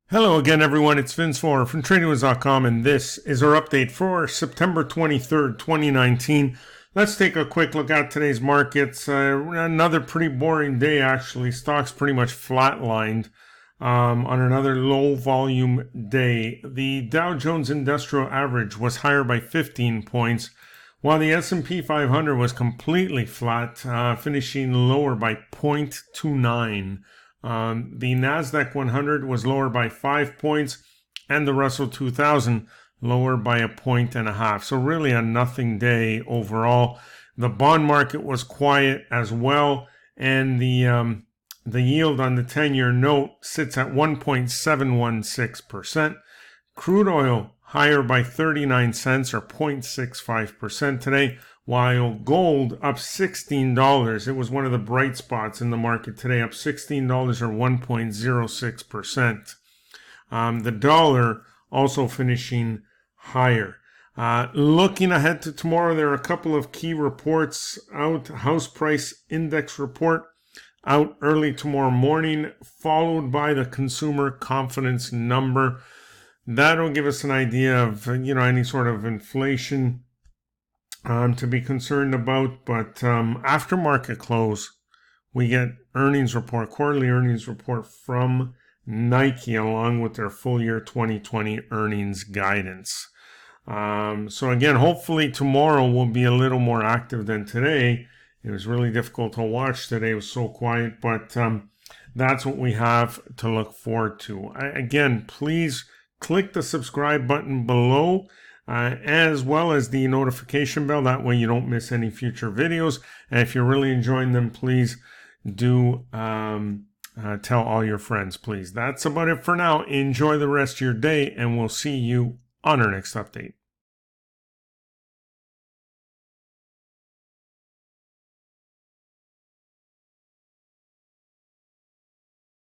Hello again, everyone. It's Vince Fuller from TradingWiz.com, and this is our update for September 23rd, 2019. Let's take a quick look at today's markets. Another pretty boring day, actually. Stocks pretty much flatlined on another low-volume day. The Dow Jones Industrial Average was higher by 15 points, while the S&P 500 was completely flat, finishing lower by 0.29. The Nasdaq 100 was lower by 5 points, and the Russell 2000 lower by 1.5 points. So really a nothing day overall. The bond market was quiet as well, and the yield on the 10-year note sits at 1.716%. Crude oil higher by 39 cents or 0.65% today, while gold up $16. It was one of the bright spots in the market today, up $16 or 1.06%. The dollar also finishing higher. Looking ahead to tomorrow, there are a couple of key reports out. House price index report out early tomorrow morning, followed by the consumer confidence number. That'll give us an idea of, any sort of inflation to be concerned about. But after market close, we get quarterly earnings report from Nike, along with their full year 2020 earnings guidance. So again, hopefully tomorrow will be a little more active than today. It was really difficult to watch today. It was so quiet, but that's what we have to look forward to. Again, please click the subscribe button below, as well as the notification bell. That way you don't miss any future videos. And if you're really enjoying them, please do tell all your friends, please. That's about it for now. Enjoy the rest of your day, and we'll see you on our next update.